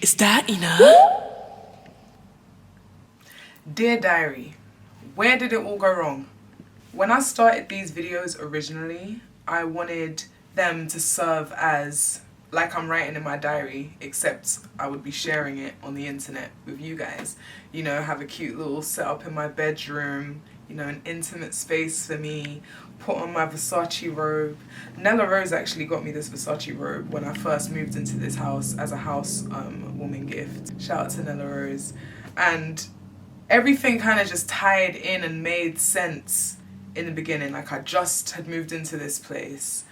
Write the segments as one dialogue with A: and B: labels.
A: Is that enough?
B: Dear Diary, where did it all go wrong? When I started these videos originally, I wanted them to serve as like I'm writing in my diary, except I would be sharing it on the internet with you guys. You know, have a cute little setup in my bedroom, you know, an intimate space for me, put on my Versace robe. Nella Rose actually got me this Versace robe when I first moved into this house as a house woman gift. Shout out to Nella Rose. And everything kind of just tied in and made sense in the beginning. Like, I just had moved into this place,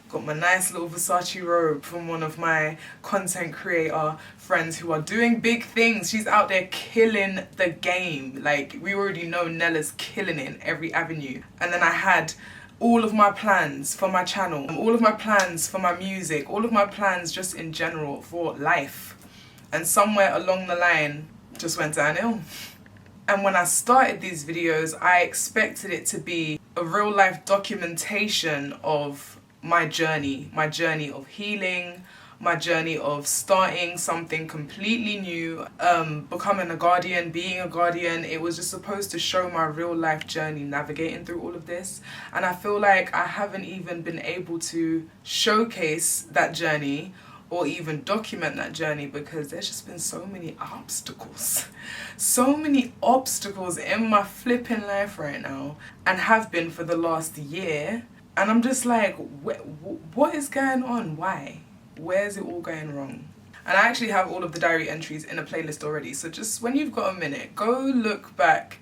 B: got my nice little Versace robe from one of my content creator friends who are doing big things. She's out there killing the game. Like, we already know Nella's killing it in every avenue. And then I had all of my plans for my channel, all of my plans for my music, all of my plans just in general for life. And somewhere along the line, just went downhill. And when I started these videos, I expected it to be a real life documentation of my journey of healing, my journey of starting something completely new, becoming a guardian, being a guardian. It was just supposed to show my real life journey navigating through all of this. And I feel like I haven't even been able to showcase that journey or even document that journey because there's just been so many obstacles. So many obstacles in my flipping life right now, and have been for the last year. And I'm just like, what is going on? Why? Where's it all going wrong? And I actually have all of the diary entries in a playlist already. So just when you've got a minute, go look back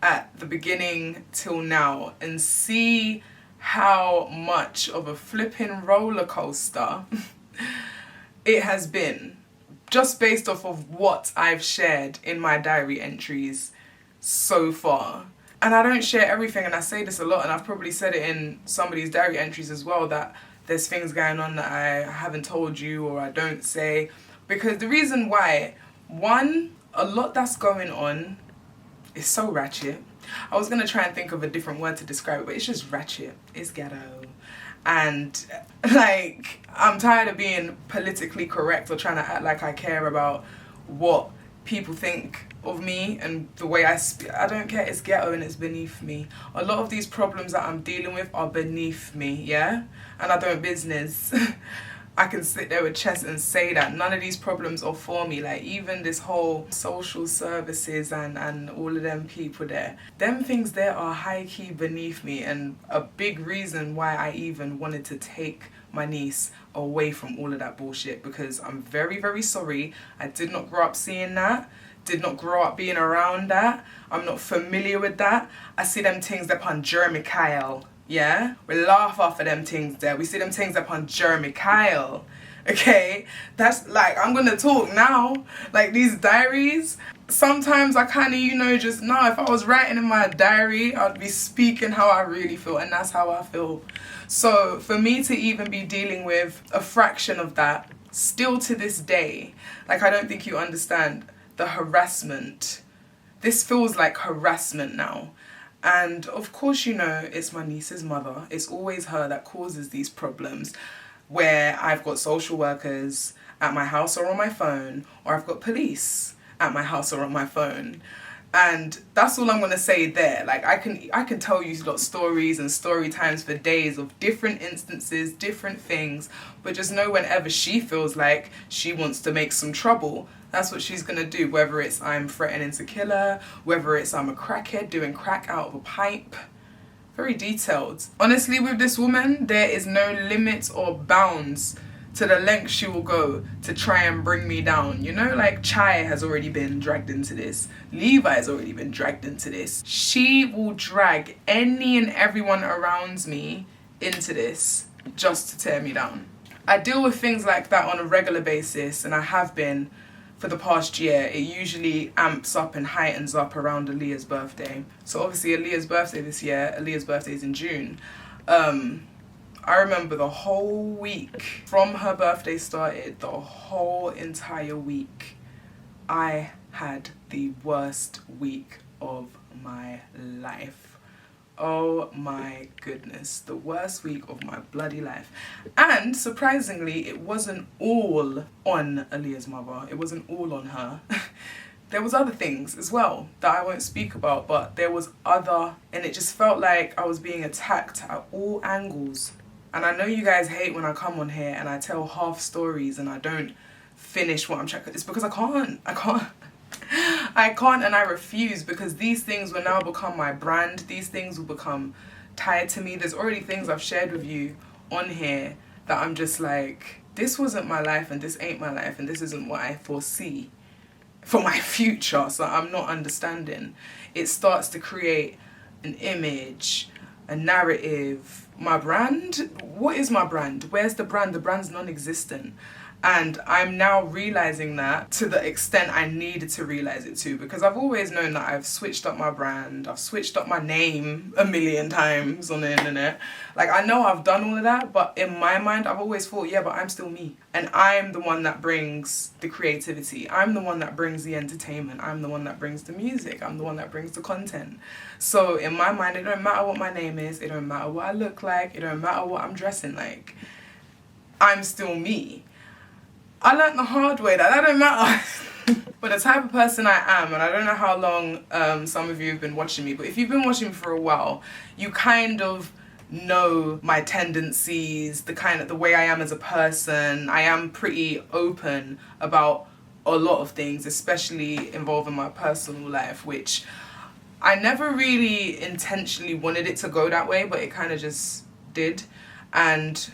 B: at the beginning till now and see how much of a flipping roller coaster it has been, just based off of what I've shared in my diary entries so far. And I don't share everything, and I say this a lot, and I've probably said it in somebody's diary entries as well, that there's things going on that I haven't told you or I don't say. Because the reason why, one, a lot that's going on is so ratchet. I was going to try and think of a different word to describe it, but it's just ratchet. It's ghetto. And like, I'm tired of being politically correct or trying to act like I care about what people think of me and the way I speak. I don't care. It's ghetto and it's beneath me. A lot of these problems that I'm dealing with are beneath me, yeah? And I don't business. I can sit there with chest and say that none of these problems are for me. Like, even this whole social services and all of them people there, them things there are high-key beneath me, and a big reason why I even wanted to take my niece away from all of that bullshit, because I'm very, very sorry. I did not grow up seeing that, did not grow up being around that. I'm not familiar with that. I see them things upon Jeremy Kyle. Yeah, we laugh off of them things there. We see them things up on Jeremy Kyle. Okay, that's like, I'm gonna talk now. Like, these diaries, sometimes I kind of, you know, just know if I was writing in my diary, I'd be speaking how I really feel, and that's how I feel. So for me to even be dealing with a fraction of that still to this day, like, I don't think you understand the harassment. This feels like harassment now. And of course, you know, it's my niece's mother. It's always her that causes these problems, where I've got social workers at my house or on my phone, or I've got police at my house or on my phone. And that's all I'm going to say there. Like, I can tell you lot stories and story times for days of different instances, different things, but just know whenever she feels like she wants to make some trouble, that's what she's going to do. Whether it's I'm threatening to kill her, whether it's I'm a crackhead doing crack out of a pipe. Very detailed. Honestly, with this woman, there is no limits or bounds to the length she will go to try and bring me down. You know, like, Chai has already been dragged into this. Levi has already been dragged into this. She will drag any and everyone around me into this just to tear me down. I deal with things like that on a regular basis, and I have been for the past year. It usually amps up and heightens up around Aaliyah's birthday. So obviously Aaliyah's birthday this year, Aaliyah's birthday is in June. I remember the whole week from her birthday started, the whole entire week, I had the worst week of my life. Oh my goodness, the worst week of my bloody life. And surprisingly, it wasn't all on Aaliyah's mother. It wasn't all on her. There was other things as well that I won't speak about, but there was other, and it just felt like I was being attacked at all angles. And I know you guys hate when I come on here and I tell half stories and I don't finish what I'm trying. It's because I can't and I refuse, because these things will now become my brand. These things will become tied to me. There's already things I've shared with you on here that I'm just like, this wasn't my life and this ain't my life and this isn't what I foresee for my future. So I'm not understanding. It starts to create an image, a narrative. My brand? What is my brand? Where's the brand? The brand's non-existent. And I'm now realizing that to the extent I needed to realize it to, because I've always known that I've switched up my brand, I've switched up my name a million times on the internet. Like, I know I've done all of that, but in my mind, I've always thought, yeah, but I'm still me. And I'm the one that brings the creativity. I'm the one that brings the entertainment. I'm the one that brings the music. I'm the one that brings the content. So in my mind, it don't matter what my name is. It don't matter what I look like. It don't matter what I'm dressing like. I'm still me. I learned the hard way that don't matter. But the type of person I am, and I don't know how long some of you have been watching me, but if you've been watching me for a while, you kind of know my tendencies, the way I am as a person. I am pretty open about a lot of things, especially involving my personal life, which I never really intentionally wanted it to go that way, but it kind of just did. And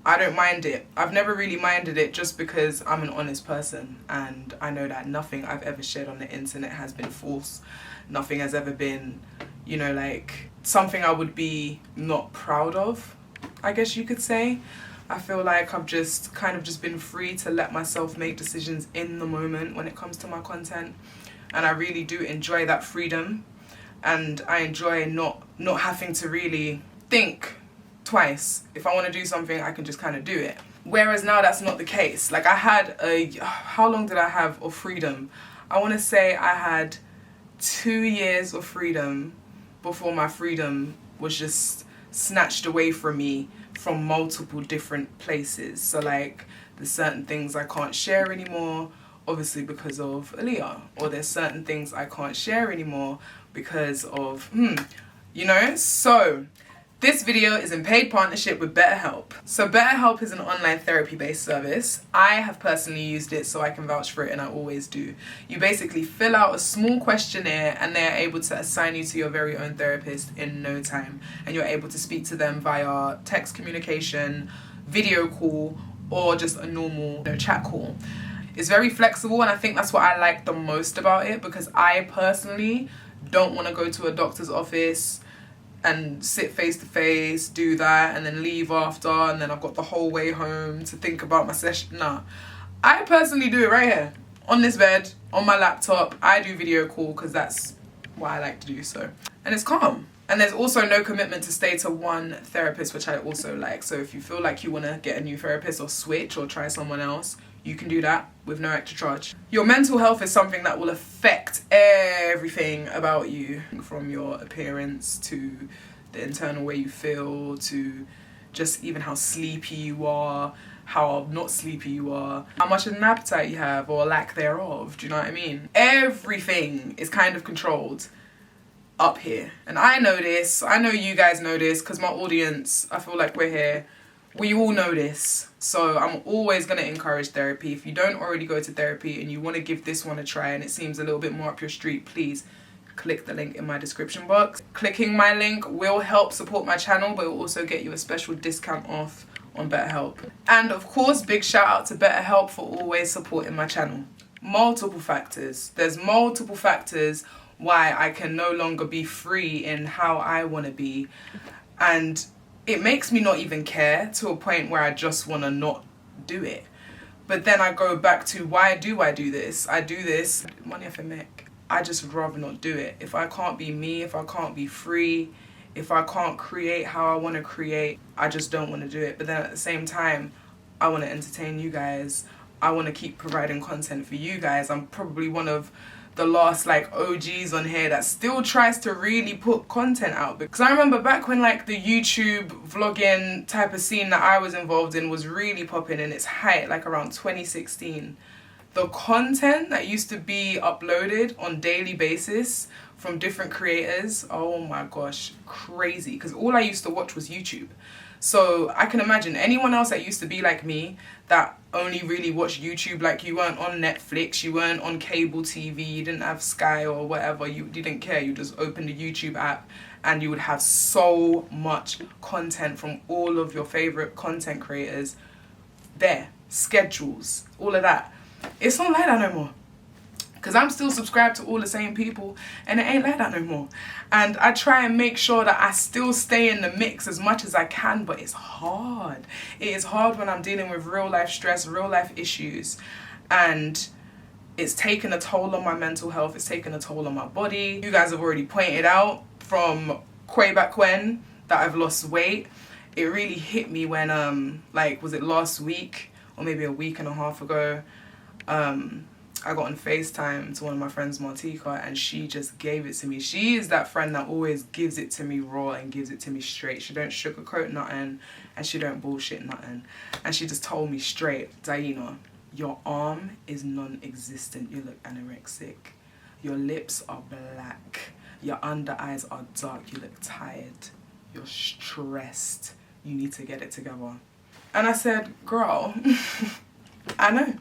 B: I don't mind it. I've never really minded it, just because I'm an honest person and I know that nothing I've ever shared on the internet has been false. Nothing has ever been, you know, like something I would be not proud of, I guess you could say. I feel like I've just kind of just been free to let myself make decisions in the moment when it comes to my content. And I really do enjoy that freedom, and I enjoy not having to really think twice. If I want to do something, I can just kind of do it. Whereas now that's not the case. Like, I had how long did I have of freedom? I want to say I had 2 years of freedom before my freedom was just snatched away from me from multiple different places. So like, there's certain things I can't share anymore, obviously because of Aaliyah, or there's certain things I can't share anymore because of you know. So this video is in paid partnership with BetterHelp. So BetterHelp is an online therapy-based service. I have personally used it, so I can vouch for it, and I always do. You basically fill out a small questionnaire and they're able to assign you to your very own therapist in no time. And you're able to speak to them via text communication, video call, or just a normal chat call. It's very flexible, and I think that's what I like the most about it, because I personally don't want to go to a doctor's office and sit face to face, do that, and then leave after, and then I've got the whole way home to think about my session. Nah, I personally do it right here, on this bed, on my laptop. I do video call because that's what I like to do, so. And it's calm. And there's also no commitment to stay to one therapist, which I also like. So if you feel like you want to get a new therapist or switch or try someone else, you can do that with no extra charge. Your mental health is something that will affect everything about you, from your appearance to the internal way you feel, to just even how sleepy you are, how not sleepy you are, how much of an appetite you have or lack thereof. Do you know what I mean? Everything is kind of controlled up here. And I know this, I know you guys know this, because my audience, I feel like we're here, we all know this. So I'm always going to encourage therapy. If you don't already go to therapy and you want to give this one a try and it seems a little bit more up your street, please click the link in my description box. Clicking my link will help support my channel, but it will also get you a special discount off on BetterHelp. And of course, big shout out to BetterHelp for always supporting my channel. Multiple factors. There's multiple factors why I can no longer be free in how I want to be. And it makes me not even care, to a point where I just want to not do it. But then I go back to, why do I do this? I do this, money I make. I just would rather not do it. If I can't be me, if I can't be free, if I can't create how I want to create, I just don't want to do it. But then at the same time, I want to entertain you guys. I want to keep providing content for you guys. I'm probably one of the last like OGs on here that still tries to really put content out. Because I remember back when like the YouTube vlogging type of scene that I was involved in was really popping in its height, like around 2016. The content that used to be uploaded on daily basis from different creators, oh my gosh, crazy. Because all I used to watch was YouTube. So I can imagine anyone else that used to be like me, that only really watched YouTube, like you weren't on Netflix, you weren't on cable TV, you didn't have Sky or whatever, you didn't care, you just opened the YouTube app and you would have so much content from all of your favorite content creators there, schedules, all of that. It's not like that no more. Because I'm still subscribed to all the same people and it ain't like that no more. And I try and make sure that I still stay in the mix as much as I can, but it's hard. It is hard when I'm dealing with real life stress, real life issues, and it's taken a toll on my mental health, it's taken a toll on my body. You guys have already pointed out from way back when that I've lost weight. It really hit me when, like, was it last week or maybe a week and a half ago? I got on FaceTime to one of my friends, Martika, and she just gave it to me. She is that friend that always gives it to me raw and gives it to me straight. She don't sugarcoat nothing and she don't bullshit nothing. And she just told me straight, Daina, your arm is non-existent. You look anorexic. Your lips are black. Your under eyes are dark. You look tired. You're stressed. You need to get it together. And I said, girl, I know.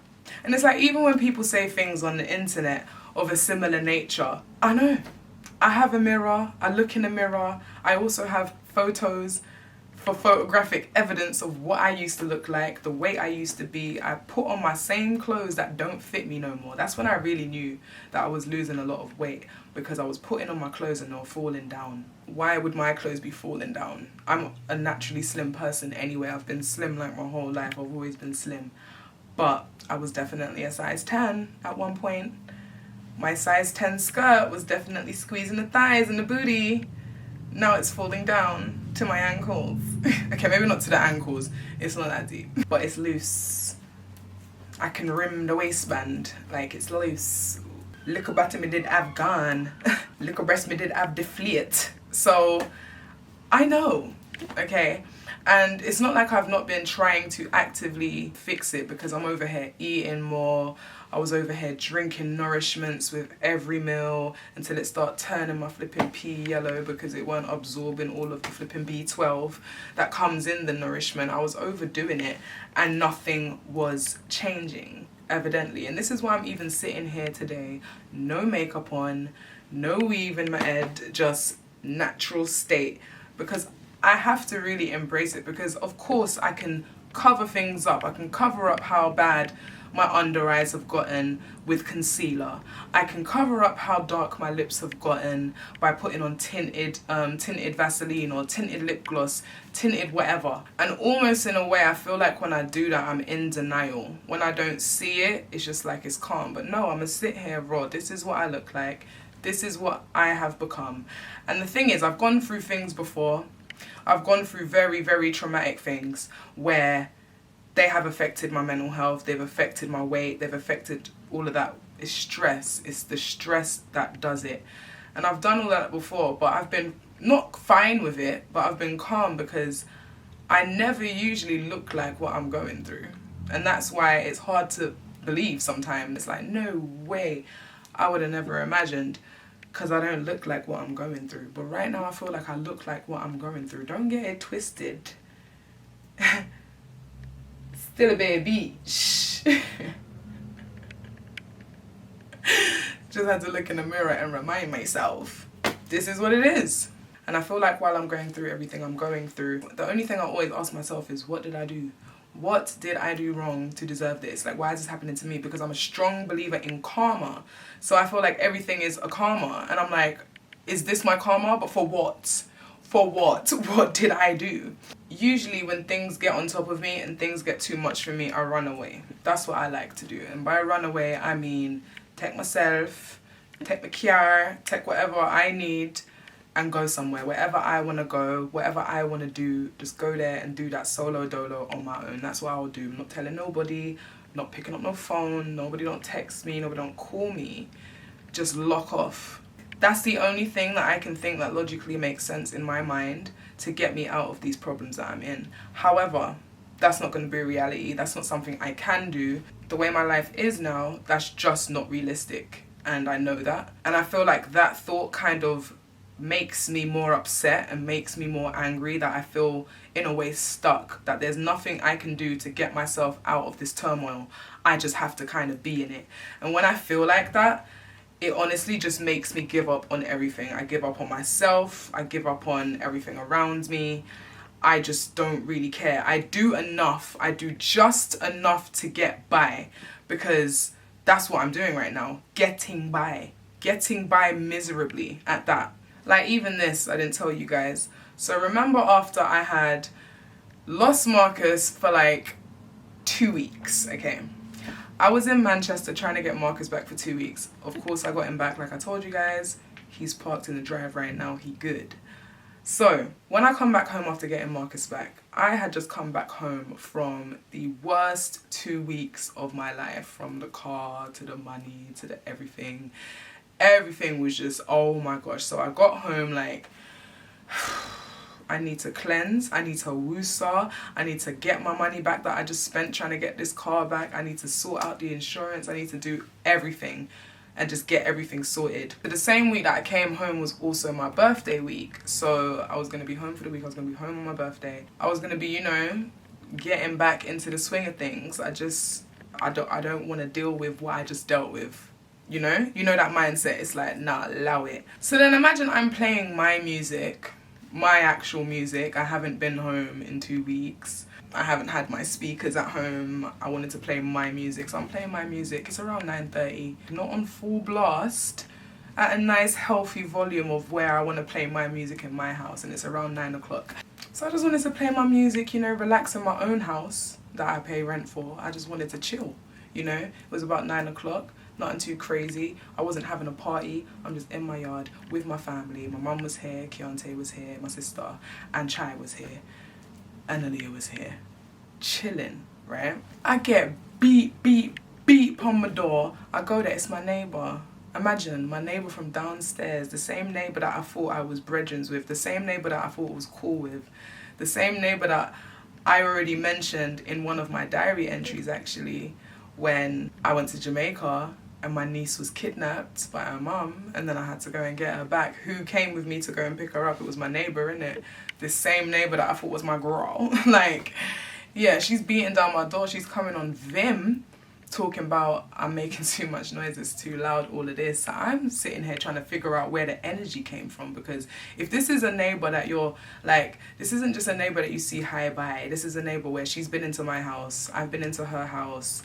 B: And it's like, even when people say things on the internet of a similar nature, I know. I have a mirror, I look in the mirror, I also have photos for photographic evidence of what I used to look like, the weight I used to be. I put on my same clothes that don't fit me no more. That's when I really knew that I was losing a lot of weight, because I was putting on my clothes and they were falling down. Why would my clothes be falling down? I'm a naturally slim person anyway. I've been slim like my whole life. I've always been slim. But I was definitely a size 10 at one point. My size 10 skirt was definitely squeezing the thighs and the booty. Now it's falling down to my ankles. Okay, maybe not to the ankles. It's not that deep. But it's loose. I can rim the waistband. Like, it's loose. Little bottom me did have gone. Little breast me did have deflate. So, I know. Okay? And it's not like I've not been trying to actively fix it, because I'm over here eating more. I was over here drinking nourishments with every meal until it started turning my flipping pee yellow because it weren't absorbing all of the flipping B12 that comes in the nourishment. I was overdoing it and nothing was changing, evidently. And this is why I'm even sitting here today. No makeup on, no weave in my head, just natural state. Because I have to really embrace it, because of course I can cover things up. I can cover up how bad my under eyes have gotten with concealer. I can cover up how dark my lips have gotten by putting on tinted Vaseline or tinted lip gloss, tinted whatever. And almost in a way I feel like when I do that I'm in denial. When I don't see it, it's just like it's calm. But no, I'm gonna sit here raw. This is what I look like. This is what I have become. And the thing is, I've gone through things before. I've gone through very, very traumatic things where they have affected my mental health, they've affected my weight, they've affected all of that. It's stress. It's the stress that does it. And I've done all that before, but I've been not fine with it, but I've been calm because I never usually look like what I'm going through. And that's why it's hard to believe sometimes. It's like, no way, I would have never imagined, because I don't look like what I'm going through. But right now I feel like I look like what I'm going through. Don't get it twisted. Still a baby. Shh. Just had to look in the mirror and remind myself, this is what it is. And I feel like while I'm going through everything I'm going through, the only thing I always ask myself is, what did I do? What did I do wrong to deserve this? Like, why is this happening to me? Because I'm a strong believer in karma. So I feel like everything is a karma. And I'm like, is this my karma? But for what? For what? What did I do? Usually when things get on top of me and things get too much for me, I run away. That's what I like to do. And by run away, I mean take myself, take my car, take whatever I need and go somewhere. Wherever I want to go, whatever I want to do, just go there and do that solo dolo on my own. That's what I'll do. I'm not telling nobody, not picking up no phone, nobody don't text me, nobody don't call me. just lock off. That's the only thing that I can think that logically makes sense in my mind to get me out of these problems that I'm in. However, that's not going to be a reality. That's not something I can do. The way my life is now, that's just not realistic. And I know that. And I feel like that thought kind of makes me more upset and makes me more angry, that I feel in a way stuck, that there's nothing I can do to get myself out of this turmoil. I just have to kind of be in it. And when I feel like that, it honestly just makes me give up on everything. I give up on myself. I give up on everything around me. I just don't really care. I do enough. I do just enough to get by, because that's what I'm doing right now. Getting by. Getting by miserably at that. Like even this, I didn't tell you guys. So remember after I had lost Marcus for like 2 weeks, okay? I was in Manchester trying to get Marcus back for 2 weeks. Of course, I got him back like I told you guys. He's parked in the drive right now. He good. So, when I come back home after getting Marcus back, I had just come back home from the worst 2 weeks of my life. From the car, to the money, to the everything. Everything was just, oh my gosh. So I got home like, I need to cleanse, I need to woosah, I need to get my money back that I just spent trying to get this car back, I need to sort out the insurance, I need to do everything and just get everything sorted. But the same week that I came home was also my birthday week. So I was going to be home for the week, I was going to be home on my birthday. I was going to be, you know, getting back into the swing of things. I don't want to deal with what I just dealt with. You know that mindset. It's like, nah, allow it. So then imagine I'm playing my music, my actual music. I haven't been home in 2 weeks. I haven't had my speakers at home. I wanted to play my music, so I'm playing my music. It's around 9:30, not on full blast, at a nice healthy volume of where I want to play my music in my house, and it's around 9 o'clock. So I just wanted to play my music, you know, relax in my own house that I pay rent for. I just wanted to chill, you know. It was about 9 o'clock. Nothing too crazy. I wasn't having a party. I'm just in my yard with my family. My mum was here, Keontae was here, my sister, and Chai was here, and Aaliyah was here. Chilling, right? I get beep on my door. I go there, it's my neighbour. Imagine, my neighbour from downstairs, the same neighbour that I thought I was brethren with, the same neighbour that I thought was cool with, the same neighbour that I already mentioned in one of my diary entries actually, when I went to Jamaica and my niece was kidnapped by her mum, and then I had to go and get her back. Who came with me to go and pick her up? It was my neighbour, innit? This same neighbour that I thought was my girl. Like, yeah, she's beating down my door. She's coming on Vim, talking about I'm making too much noise, it's too loud, all of this. So I'm sitting here trying to figure out where the energy came from, because if this is a neighbour that you're like, this isn't just a neighbour that you see hi bye. This is a neighbour where she's been into my house, I've been into her house,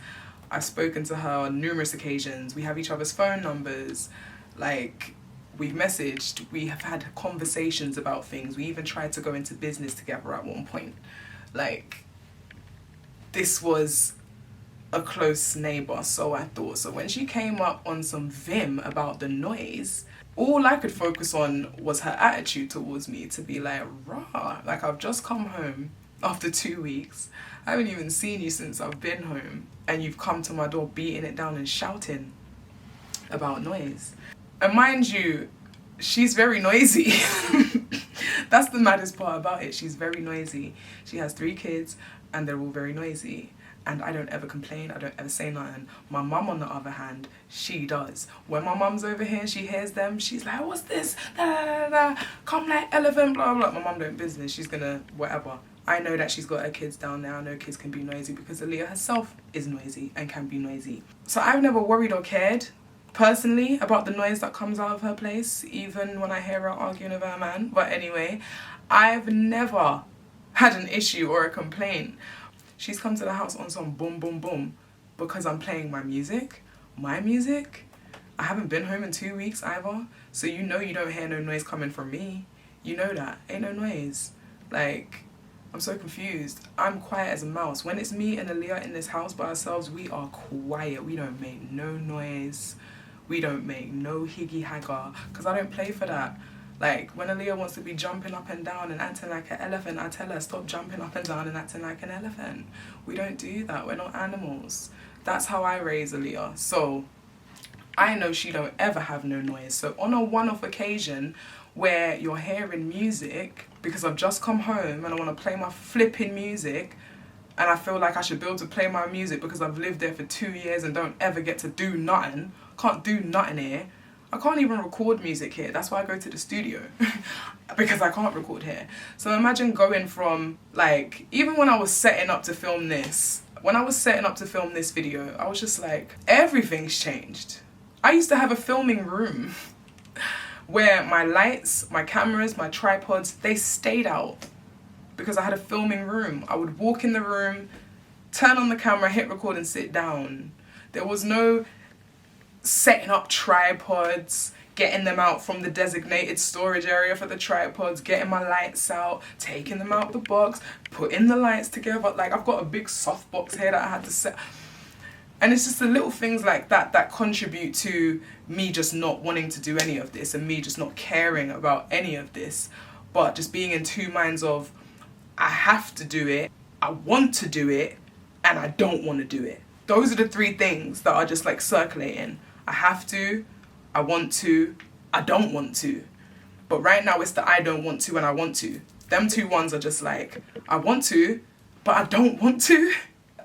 B: I've spoken to her on numerous occasions, we have each other's phone numbers, like we've messaged, we have had conversations about things, we even tried to go into business together at one point. Like, this was a close neighbour, so I thought. So when she came up on some vim about the noise, all I could focus on was her attitude towards me, to be like, rah, like I've just come home after 2 weeks, I haven't even seen you since I've been home, and you've come to my door beating it down and shouting about noise. And mind you, she's very noisy. That's the maddest part about it. She's very noisy. She has 3 kids and they're all very noisy. And I don't ever complain, I don't ever say nothing. My mum, on the other hand, she does. When my mum's over here and she hears them, she's like, what's this? Da, da, da, da. Come like elephant, blah, blah. My mum don't business, she's gonna whatever. I know that she's got her kids down there. I know kids can be noisy because Aaliyah herself is noisy and can be noisy. So I've never worried or cared, personally, about the noise that comes out of her place, even when I hear her arguing with her man. But anyway, I've never had an issue or a complaint. She's come to the house on some boom, boom, boom because I'm playing my music. My music? I haven't been home in 2 weeks either. So you know you don't hear no noise coming from me. You know that. Ain't no noise. Like, I'm so confused. I'm quiet as a mouse. When it's me and Aaliyah in this house by ourselves, we are quiet. We don't make no noise. We don't make no higgy hagger. Because I don't play for that. Like, when Aaliyah wants to be jumping up and down and acting like an elephant, I tell her, stop jumping up and down and acting like an elephant. We don't do that. We're not animals. That's how I raise Aaliyah. So, I know she don't ever have no noise. So on a one-off occasion where you're hearing music, because I've just come home and I want to play my flipping music, and I feel like I should be able to play my music because I've lived there for 2 years and don't ever get to do nothing, can't do nothing here. I can't even record music here. That's why I go to the studio because I can't record here. So imagine going from, like, even when I was setting up to film this, video, I was just like, everything's changed. I used to have a filming room where my lights, my cameras, my tripods, they stayed out because I had a filming room. I would walk in the room, turn on the camera, hit record and sit down. There was no setting up tripods, getting them out from the designated storage area for the tripods, getting my lights out, taking them out the box, putting the lights together. Like, I've got a big softbox here that I had to set. And it's just the little things like that that contribute to me just not wanting to do any of this and me just not caring about any of this, but just being in two minds of, I have to do it, I want to do it, and I don't want to do it. Those are the three things that are just like circulating. I have to, I want to, I don't want to. But right now it's the I don't want to and I want to. Them two ones are just like, I want to, but I don't want to.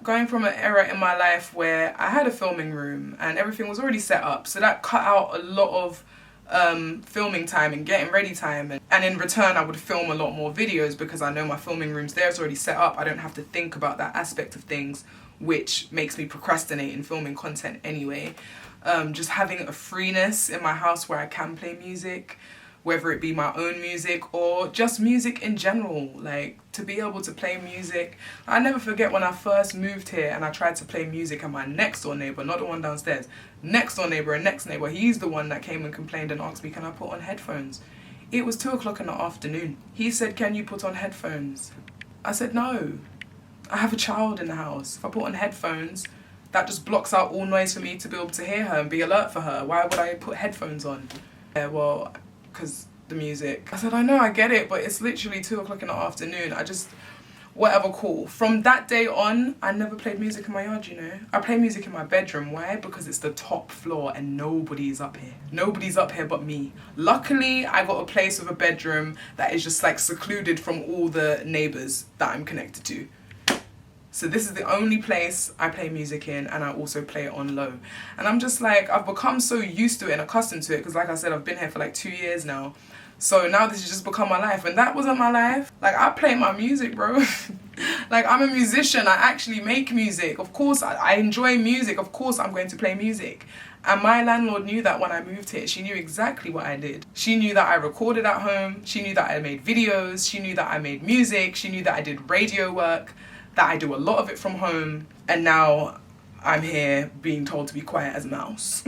B: Going from an era in my life where I had a filming room and everything was already set up, so that cut out a lot of filming time and getting ready time, and in return I would film a lot more videos because I know my filming room's there, it's already set up. I don't have to think about that aspect of things, which makes me procrastinate in filming content anyway. Just having a freeness in my house where I can play music, whether it be my own music or just music in general, like to be able to play music. I never forget when I first moved here and I tried to play music and my next door neighbour, not the one downstairs, next door neighbour and next neighbour, he's the one that came and complained and asked me, can I put on headphones? It was 2 o'clock in the afternoon. He said, can you put on headphones? I said, no, I have a child in the house. If I put on headphones, that just blocks out all noise for me to be able to hear her and be alert for her. Why would I put headphones on? Yeah, well, because the music. I said, I know, I get it, but it's literally 2 o'clock in the afternoon. I just, whatever, cool. From that day on, I never played music in my yard, you know. I play music in my bedroom. Why? Because it's the top floor and nobody's up here. Nobody's up here but me. Luckily, I got a place with a bedroom that is just like secluded from all the neighbours that I'm connected to. So this is the only place I play music in, and I also play it on low. And I'm just like, I've become so used to it and accustomed to it because, like I said, I've been here for like 2 years now. So now this has just become my life, and that wasn't my life. Like, I play my music, bro. Like, I'm a musician. I actually make music. Of course, I enjoy music. Of course, I'm going to play music. And my landlord knew that when I moved here. She knew exactly what I did. She knew that I recorded at home. She knew that I made videos. She knew that I made music. She knew that I did radio work, that I do a lot of it from home, and now I'm here being told to be quiet as a mouse.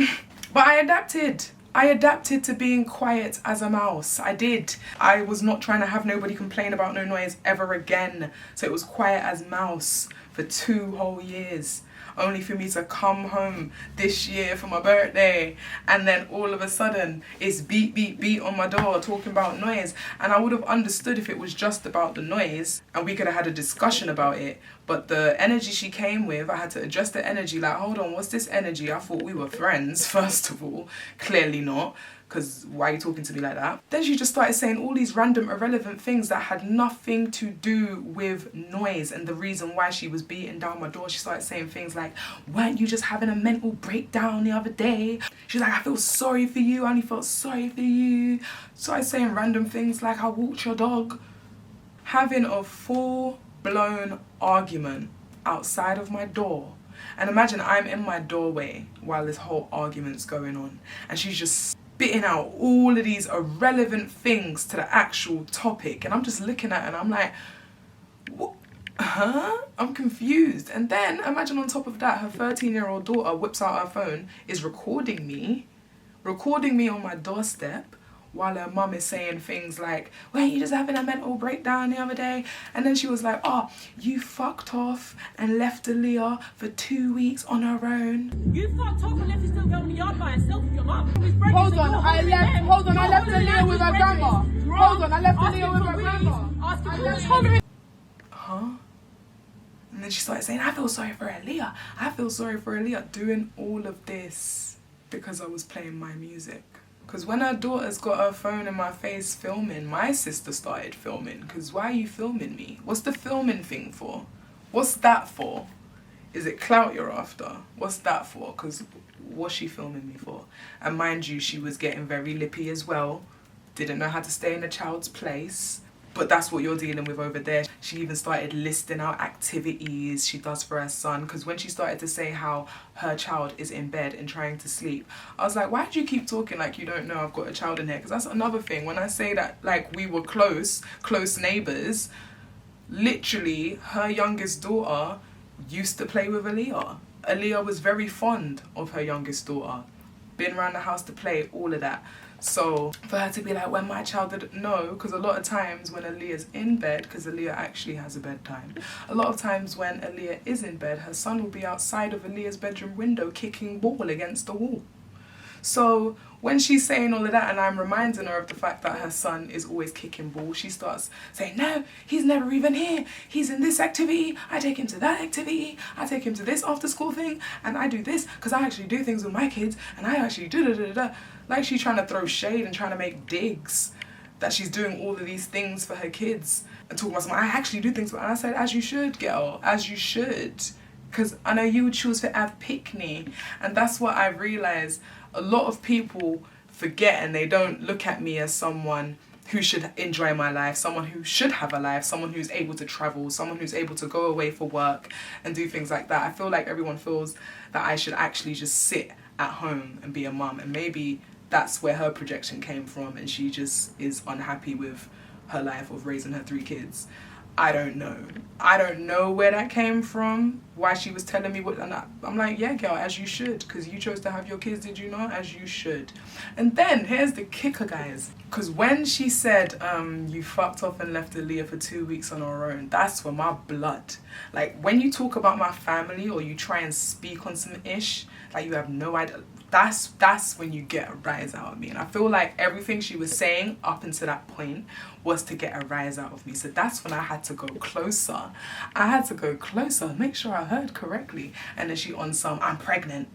B: But I adapted. I adapted to being quiet as a mouse. I did. I was not trying to have nobody complain about no noise ever again. So it was quiet as mouse for 2 whole years. Only for me to come home this year for my birthday, and then all of a sudden it's beep beep beep on my door talking about noise. And I would have understood if it was just about the noise and we could have had a discussion about it, but the energy she came with, I had to address the energy. Like, hold on, what's this energy? I thought we were friends, first of all. Clearly not, because why are you talking to me like that? Then she just started saying all these random irrelevant things that had nothing to do with noise and the reason why she was beating down my door. She started saying things like, weren't you just having a mental breakdown the other day? She's like, I feel sorry for you, I only felt sorry for you. Started saying random things like, I walked your dog. Having a full-blown argument outside of my door. And imagine I'm in my doorway while this whole argument's going on, and she's just spitting out all of these irrelevant things to the actual topic, and I'm just looking at her and I'm like, what? Huh? I'm confused. And then imagine on top of that, her 13-year-old daughter whips out her phone, is recording me on my doorstep, while her mum is saying things like, weren't you just having a mental breakdown the other day? And then she was like, oh, you fucked off and left Aaliyah for 2 weeks on her own.
C: You fucked off and left this little girl in the yard by herself with your mum.
D: Hold on, I left Aaliyah with her grandma. Hold on, I left Aaliyah with her grandma.
B: Huh? And then she started saying, I feel sorry for Aaliyah. I feel sorry for Aaliyah. Doing all of this Because I was playing my music. Because when her daughter's got her phone in my face filming, my sister started filming. Because why are you filming me? What's the filming thing for? What's that for? Is it clout you're after? What's that for? Because what's she filming me for? And mind you, she was getting very lippy as well. Didn't know how to stay in a child's place. But that's what you're dealing with over there. She even started listing out activities she does for her son. Because when she started to say how her child is in bed and trying to sleep, I was like, why do you keep talking like you don't know I've got a child in here? Because that's another thing. When I say that, like, we were close neighbours, literally her youngest daughter used to play with Aaliyah. Aaliyah was very fond of her youngest daughter. Been around the house to play, all of that. So for her to be like, when my child didn't know, because a lot of times when Aaliyah's in bed, because Aaliyah actually has a bedtime, a lot of times when Aaliyah is in bed, her son will be outside of Aaliyah's bedroom window kicking ball against the wall. So when she's saying all of that and I'm reminding her of the fact that her son is always kicking ball, she starts saying, no, he's never even here. He's in this activity. I take him to that activity. I take him to this after school thing. And I do this because I actually do things with my kids. And I actually do. Like she's trying to throw shade and trying to make digs that she's doing all of these things for her kids. And talking about something, I actually do things. And I said, as you should, girl. As you should. Because I know you would choose to have picnic. And that's what I realised. A lot of people forget and they don't look at me as someone who should enjoy my life, someone who should have a life, someone who's able to travel, someone who's able to go away for work and do things like that. I feel like everyone feels that I should actually just sit at home and be a mum, and maybe that's where her projection came from and she just is unhappy with her life of raising her 3 kids. I don't know. I don't know where that came from, why she was telling me what, and I'm like, yeah, girl, as you should, because you chose to have your kids, did you not? As you should. And then, here's the kicker, guys. Because when she said, you fucked off and left Aaliyah for 2 weeks on her own, that's when my blood, like, when you talk about my family or you try and speak on some ish, like, you have no idea, that's when you get a rise out of me. And I feel like everything she was saying up until that point was to get a rise out of me. So that's when I had to go closer. I had to go closer, make sure I heard correctly. And then she on some, I'm pregnant.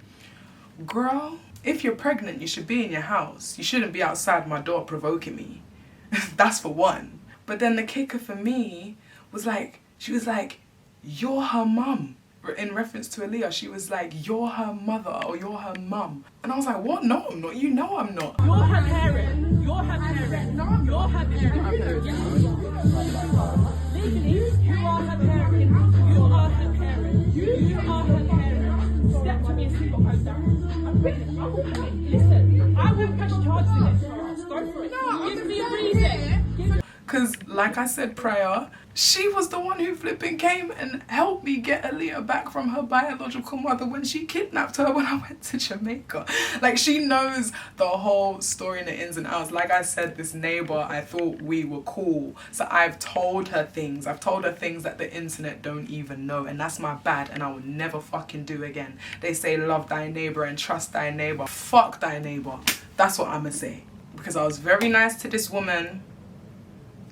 B: Girl, if you're pregnant, you should be in your house. You shouldn't be outside my door provoking me. That's for one. But then the kicker for me was like, she was like, you're her mum. In reference to Aaliyah, she was like, you're her mother or you're her mum. And I was like, what? No, I'm not. You know I'm not.
C: You're her parent. You're her parent. You're her parent. Legally, you are her parent. You are her parent. You are her parent. Step to me and see what goes down. I'm pregnant. I will pay. Listen, I will press charges against her. Go for it. Give me a reason.
B: Because, like I said prior, she was the one who flipping came and helped me get Aaliyah back from her biological mother when she kidnapped her when I went to Jamaica. Like, she knows the whole story and the ins and outs. Like I said, this neighbour, I thought we were cool. So I've told her things. I've told her things that the internet don't even know. And that's my bad and I will never fucking do again. They say love thy neighbour and trust thy neighbour. Fuck thy neighbour. That's what I'm going to say. Because I was very nice to this woman.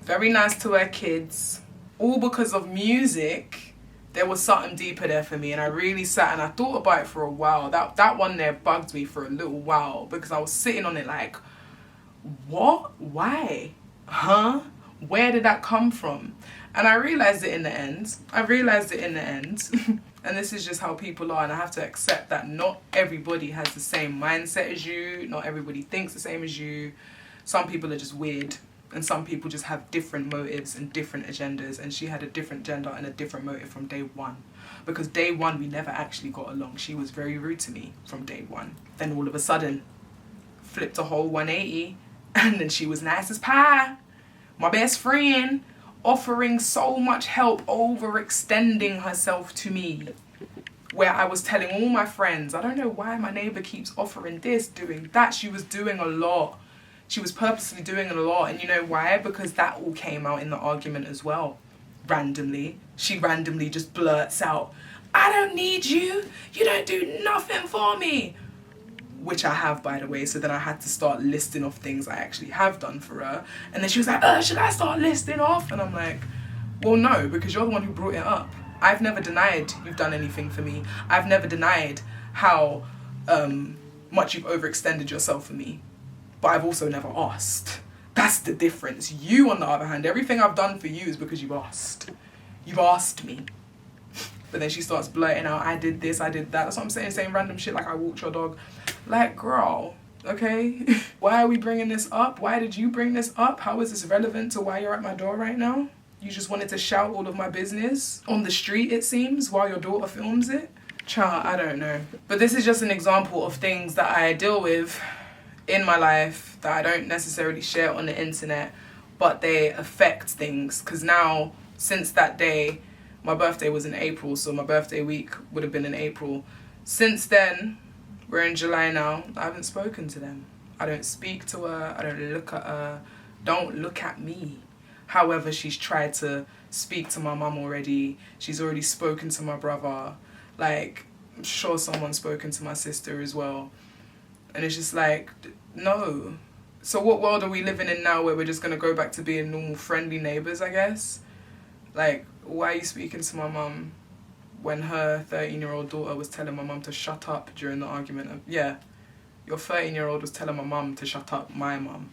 B: Very nice to her kids. All because of music. There was something deeper there for me. And I really sat and I thought about it for a while. That one there bugged me for a little while. Because I was sitting on it like, what? Why? Huh? Where did that come from? And I realised it in the end. And this is just how people are. And I have to accept that not everybody has the same mindset as you. Not everybody thinks the same as you. Some people are just weird. And some people just have different motives and different agendas. And she had a different agenda and a different motive from day one. Because day one, we never actually got along. She was very rude to me from day one. Then all of a sudden, flipped a whole 180. And then she was nice as pie. My best friend, offering so much help, overextending herself to me. Where I was telling all my friends, I don't know why my neighbour keeps offering this, doing that. She was doing a lot. She was purposely doing it a lot. And you know why? Because that all came out in the argument as well. Randomly. She randomly just blurts out, I don't need you. You don't do nothing for me. Which I have, by the way. So then I had to start listing off things I actually have done for her. And then she was like, should I start listing off? And I'm like, well, no, because you're the one who brought it up. I've never denied you've done anything for me. I've never denied how much you've overextended yourself for me. But I've also never asked. That's the difference. You, on the other hand, everything I've done for you is because you've asked. You've asked me. But then she starts blurting out, I did this, I did that. That's what I'm saying random shit like I walked your dog. Like, girl, okay? Why are we bringing this up? Why did you bring this up? How is this relevant to why you're at my door right now? You just wanted to shout all of my business on the street, it seems, while your daughter films it? Child, I don't know. But this is just an example of things that I deal with in my life that I don't necessarily share on the internet, but they affect things. Because now, since that day, my birthday was in April, so my birthday week would have been in April. Since then, we're in July now, I haven't spoken to them. I don't speak to her, I don't look at her, don't look at me. However, she's tried to speak to my mum already. She's already spoken to my brother. Like, I'm sure someone's spoken to my sister as well. And it's just like, no. So what world are we living in now where we're just going to go back to being normal friendly neighbours, I guess? Like, why are you speaking to my mum when her 13-year-old daughter was telling my mum to shut up during the argument? Yeah, your 13-year-old was telling my mum to shut up, my mum.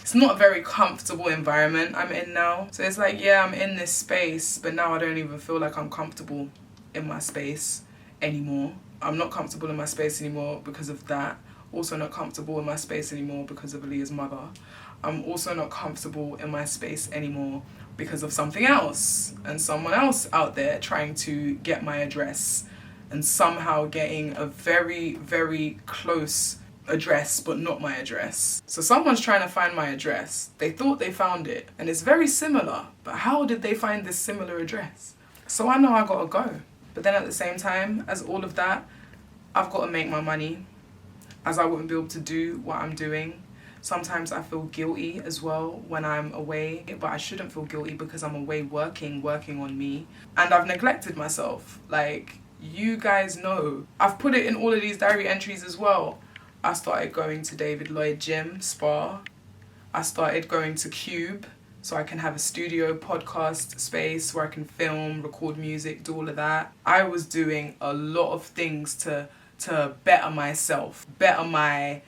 B: It's not a very comfortable environment I'm in now. So it's like, yeah, I'm in this space, but now I don't even feel like I'm comfortable in my space anymore. I'm not comfortable in my space anymore because of that. Also not comfortable in my space anymore because of Aaliyah's mother. I'm also not comfortable in my space anymore because of something else and someone else out there trying to get my address and somehow getting a very, very close address but not my address. So someone's trying to find my address. They thought they found it and it's very similar, but how did they find this similar address? So I know I gotta go. But then at the same time as all of that, I've got to make my money, as I wouldn't be able to do what I'm doing. Sometimes I feel guilty as well when I'm away, but I shouldn't feel guilty because I'm away working on me. And I've neglected myself. Like, you guys know. I've put it in all of these diary entries as well. I started going to David Lloyd Gym, Spa. I started going to Cube, so I can have a studio podcast space where I can film, record music, do all of that. I was doing a lot of things to better myself, better my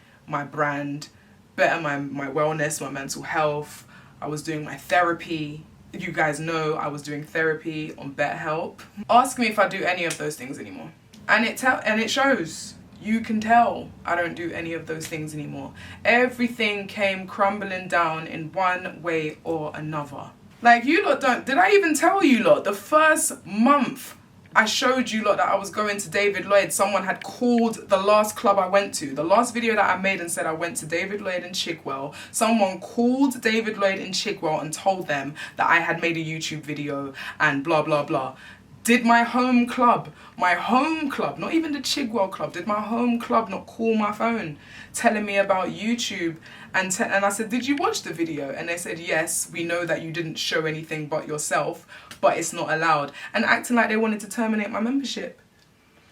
B: brand, better my wellness, my mental health. I was doing my therapy. You guys know I was doing therapy on BetterHelp. Ask me if I do any of those things anymore. And it shows. You can tell I don't do any of those things anymore. Everything came crumbling down in one way or another. Like, you lot don't, did I even tell you lot, the first month I showed you lot that I was going to David Lloyd, someone had called the last club I went to. The last video that I made and said I went to David Lloyd in Chigwell, someone called David Lloyd in Chigwell and told them that I had made a YouTube video and blah, blah, blah. Did my home club, not even the Chigwell club, did my home club not call my phone telling me about YouTube? And I said, did you watch the video? And they said, yes, we know that you didn't show anything but yourself, but it's not allowed. And acting like they wanted to terminate my membership.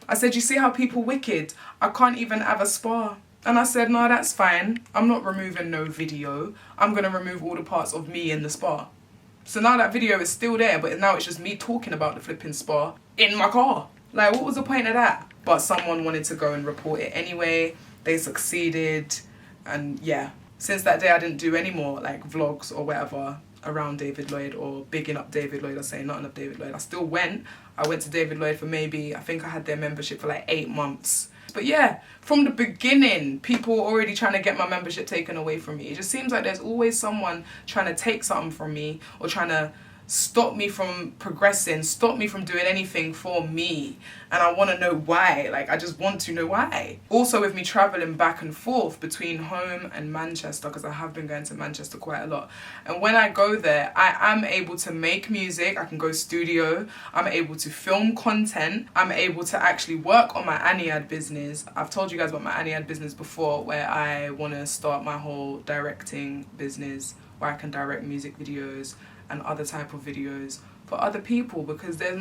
B: I said, you see how people wicked? I can't even have a spa. And I said, no, that's fine. I'm not removing no video. I'm going to remove all the parts of me in the spa. So now that video is still there, but now it's just me talking about the flipping spa in my car. Like, what was the point of that? But someone wanted to go and report it anyway. They succeeded. And yeah, since that day, I didn't do any more like vlogs or whatever around David Lloyd or bigging up David Lloyd or saying nothing of David Lloyd. I still went. I went to David Lloyd for maybe, I think I had their membership for like 8 months. But yeah, from the beginning, people were already trying to get my membership taken away from me. It just seems like there's always someone trying to take something from me or trying to stop me from progressing, stop me from doing anything for me. And I want to know why. Like, I just want to know why. Also, with me traveling back and forth between home and Manchester, because I have been going to Manchester quite a lot. And when I go there, I am able to make music. I can go studio. I'm able to film content. I'm able to actually work on my Aniad business. I've told you guys about my Aniad business before, where I want to start my whole directing business, where I can direct music videos and other type of videos for other people, because there's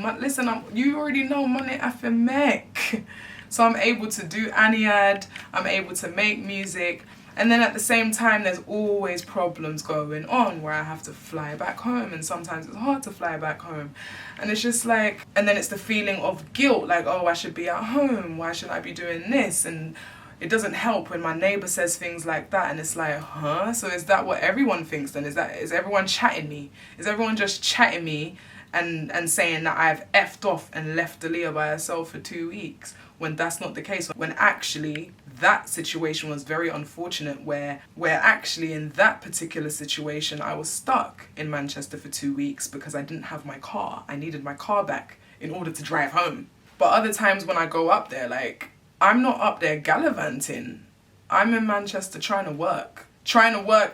B: you already know money I can make. So I'm able to do Aniad, I'm able to make music, and then at the same time there's always problems going on where I have to fly back home, and sometimes it's hard to fly back home. And it's just like, and then it's the feeling of guilt, like, oh, I should be at home, why should I be doing this? And It doesn't help when my neighbour says things like that and it's like, huh? So is that what everyone thinks then? Is everyone chatting me? Is everyone just chatting me and saying that I've effed off and left Aaliyah by herself for 2 weeks? When that's not the case. When actually that situation was very unfortunate, where actually in that particular situation I was stuck in Manchester for 2 weeks because I didn't have my car. I needed my car back in order to drive home. But other times when I go up there, like, I'm not up there gallivanting. I'm in Manchester trying to work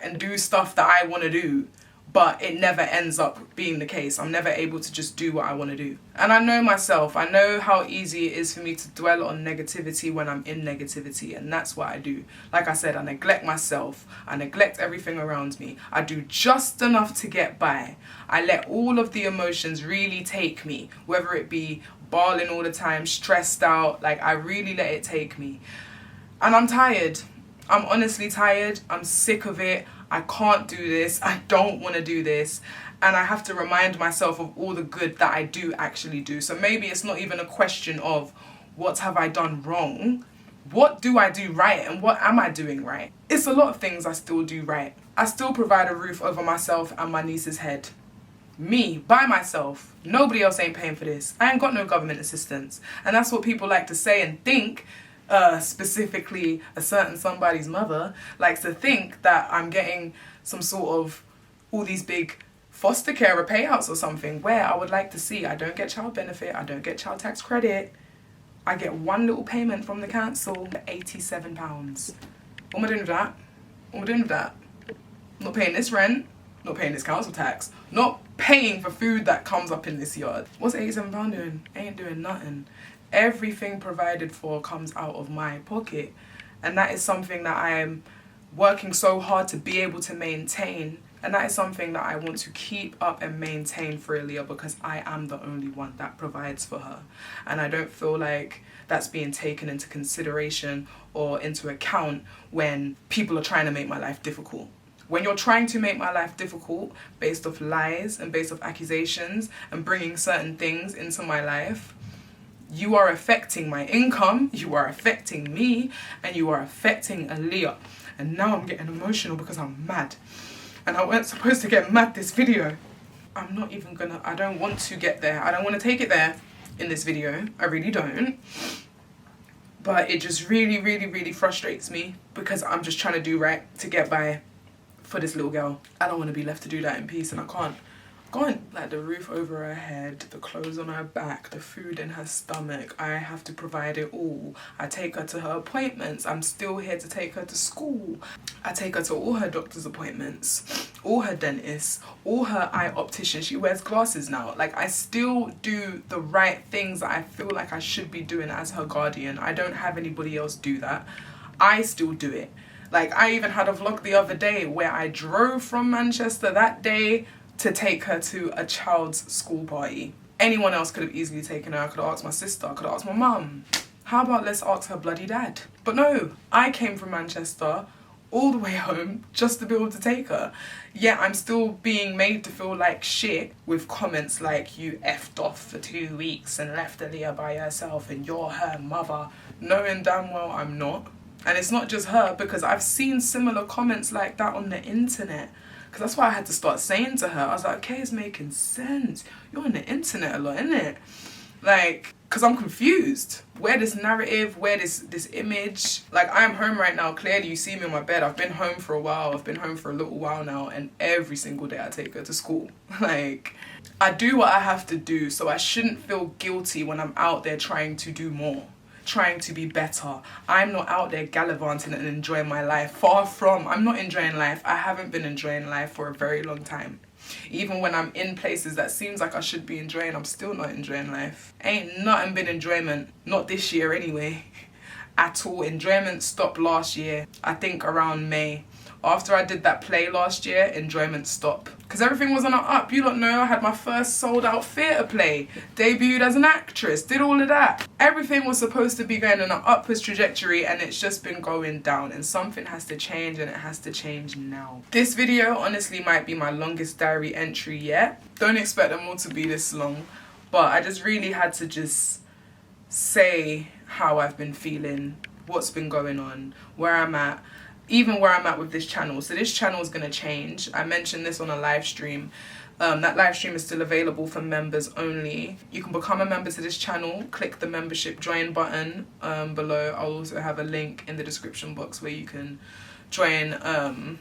B: and do stuff that I want to do. But it never ends up being the case. I'm never able to just do what I want to do. And I know myself. I know how easy it is for me to dwell on negativity when I'm in negativity. And that's what I do. Like I said, I neglect myself. I neglect everything around me. I do just enough to get by. I let all of the emotions really take me. Whether it be bawling all the time, stressed out. Like, I really let it take me. And I'm tired. I'm honestly tired. I'm sick of it. I can't do this. I don't want to do this. And I have to remind myself of all the good that I do actually do. So maybe it's not even a question of what have I done wrong? What do I do right and what am I doing right? It's a lot of things I still do right. I still provide a roof over myself and my niece's head. Me, by myself. Nobody else ain't paying for this. I ain't got no government assistance. And that's what people like to say and think. Specifically a certain somebody's mother likes to think that I'm getting some sort of all these big foster carer payouts or something, where I would like to see I don't get child benefit, I don't get child tax credit, I get one little payment from the council, £87. What am I doing with that? What am I doing with that? I'm not paying this rent, not paying this council tax, not paying for food that comes up in this yard. What's £87 doing? Ain't doing nothing. Everything provided for comes out of my pocket, and that is something that I am working so hard to be able to maintain, and that is something that I want to keep up and maintain for Aaliyah, because I am the only one that provides for her, and I don't feel like that's being taken into consideration or into account when people are trying to make my life difficult. When you're trying to make my life difficult based off lies and based off accusations and bringing certain things into my life, you are affecting my income, you are affecting me, and you are affecting Aaliyah. And now I'm getting emotional because I'm mad. And I weren't supposed to get mad this video. I don't want to get there. I don't want to take it there in this video. I really don't. But it just really, really, really frustrates me because I'm just trying to do right to get by for this little girl. I don't want to be left to do that in peace, and I can't. Like the roof over her head, the clothes on her back, the food in her stomach. I have to provide it all. I take her to her appointments. I'm still here to take her to school. I take her to all her doctor's appointments, all her dentists, all her eye optician. She wears glasses now. Like, I still do the right things that I feel like I should be doing as her guardian. I don't have anybody else do that. I still do it. Like, I even had a vlog the other day where I drove from Manchester that day to take her to a child's school party. Anyone else could have easily taken her. I could have asked my sister, I could have asked my mum. How about let's ask her bloody dad? But no, I came from Manchester all the way home just to be able to take her. Yet I'm still being made to feel like shit with comments like, you effed off for 2 weeks and left Aaliyah by herself and you're her mother, knowing damn well I'm not. And it's not just her, because I've seen similar comments like that on the internet. Because that's why I had to start saying to her, I was like, okay, it's making sense. You're on the internet a lot, innit? Like, because I'm confused. Where this narrative, where this image. Like, I'm home right now. Clearly, you see me on my bed. I've been home for a while. I've been home for a little while now. And every single day I take her to school. Like, I do what I have to do. So I shouldn't feel guilty when I'm out there trying to do more, trying to be better. I'm not out there gallivanting and enjoying my life. Far from. I'm not enjoying life. I haven't been enjoying life for a very long time. Even when I'm in places that seems like I should be enjoying, I'm still not enjoying life. Ain't nothing been enjoyment. Not this year anyway. At all. Enjoyment stopped last year. I think around May. After I did that play last year, enjoyment stopped. Because everything was on an up. You don't know, I had my first sold out theatre play. Debuted as an actress. Did all of that. Everything was supposed to be going on an upwards trajectory, and it's just been going down. And something has to change, and it has to change now. This video honestly might be my longest diary entry yet. Don't expect them all to be this long. But I just really had to just say how I've been feeling what's been going on, where I'm at, even where I'm at with this channel. So this channel is going to change. I mentioned this on a live stream. That live stream is still available for members only. You can become a member to this channel. Click the membership join button below. I'll also have a link in the description box where you can join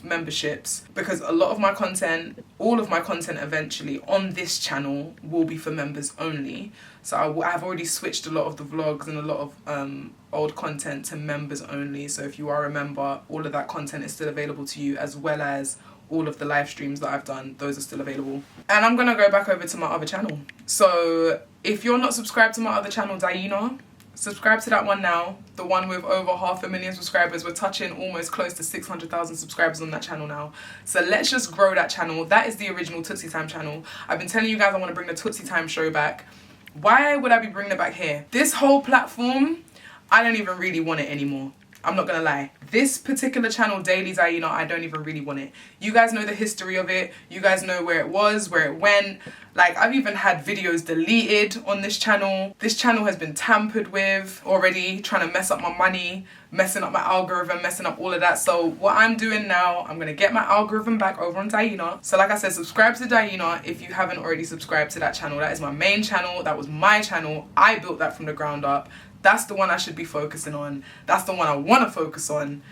B: memberships, because a lot of my content, all of my content eventually on this channel will be for members only. So I've already switched a lot of the vlogs and a lot of old content to members only. So if you are a member, all of that content is still available to you, as well as all of the live streams that I've done. Those are still available. And I'm gonna go back over to my other channel. So if you're not subscribed to my other channel, Dainá, subscribe to that one now. The one with over 500,000 subscribers. We're touching almost close to 600,000 subscribers on that channel now. So let's just grow that channel. That is the original Tootsie Time channel. I've been telling you guys I want to bring the Tootsie Time show back. Why would I be bringing it back here? This whole platform, I don't even really want it anymore. I'm not gonna lie. This particular channel, Daily Dainá, I don't even really want it. You guys know the history of it. You guys know where it was, where it went. Like, I've even had videos deleted on this channel. This channel has been tampered with already, trying to mess up my money, messing up my algorithm, messing up all of that. So what I'm doing now, I'm gonna get my algorithm back over on Dainá. So like I said, subscribe to Dainá if you haven't already subscribed to that channel. That is my main channel. That was my channel. I built that from the ground up. That's the one I should be focusing on. That's the one I want to focus on.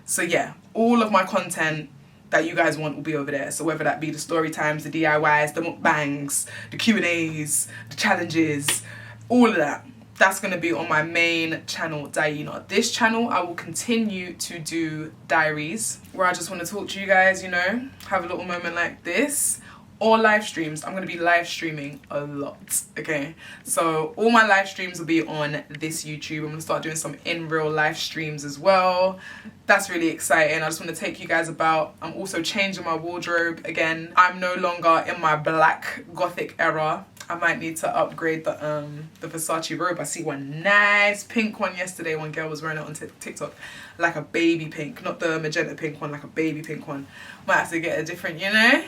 B: So yeah, all of my content that you guys want will be over there. So whether that be the story times, the DIYs, the mukbangs, the Q&As, the challenges, all of that, that's going to be on my main channel, Dainá. This channel, I will continue to do diaries, where I just want to talk to you guys, you know, have a little moment like this. Or live streams. I'm going to be live streaming a lot, okay? So all my live streams will be on this YouTube. I'm going to start doing some in real live streams as well. That's really exciting. I just want to take you guys about. I'm also changing my wardrobe again. I'm no longer in my black gothic era. I might need to upgrade the Versace robe. I see one nice pink one yesterday. One girl was wearing it on TikTok, like a baby pink, not the magenta pink one, like a baby pink one. Might have to get a different, you know,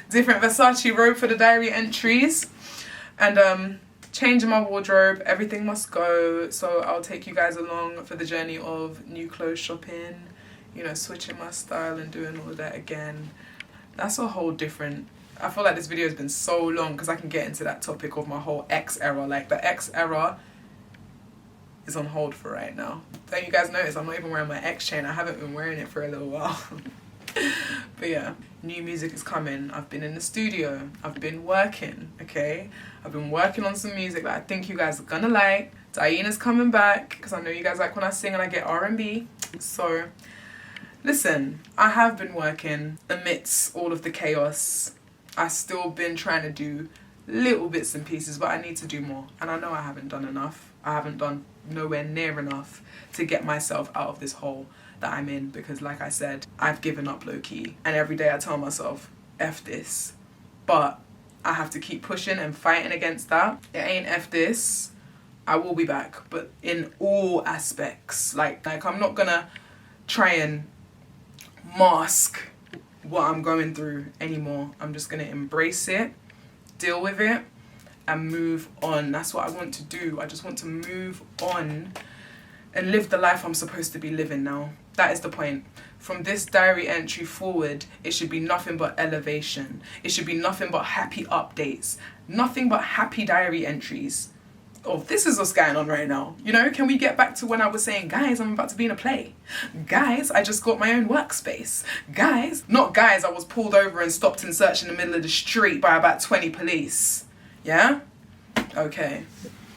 B: different Versace robe for the diary entries. And changing my wardrobe, everything must go. So I'll take you guys along for the journey of new clothes shopping, you know, switching my style and doing all of that again. That's a whole different, I feel like this video has been so long because I can get into that topic of my whole ex era. Like, the ex era is on hold for right now. Don't you guys notice I'm not even wearing my ex chain? I haven't been wearing it for a little while. But yeah, new music is coming. I've been in the studio. I've been working, okay? I've been working on some music that I think you guys are gonna like. Dainá's coming back because I know you guys like when I sing and I get R&B. So, listen, I have been working amidst all of the chaos. I've still been trying to do little bits and pieces, but I need to do more. And I know I haven't done enough. I haven't done nowhere near enough to get myself out of this hole that I'm in, because like I said, I've given up low-key, and every day I tell myself, F this, but I have to keep pushing and fighting against that. It ain't F this, I will be back, but in all aspects. Like I'm not gonna try and mask what I'm going through anymore. I'm just gonna embrace it, deal with it, and move on. That's what I want to do. I just want to move on and live the life I'm supposed to be living now. That is the point. From this diary entry forward, it should be nothing but elevation. It should be nothing but happy updates. Nothing but happy diary entries. Oh, this is what's going on right now. You know, can we get back to when I was saying, guys, I'm about to be in a play. Guys, I just got my own workspace. Guys, not guys, I was pulled over and stopped and searched in the middle of the street by about 20 police. Yeah? Okay.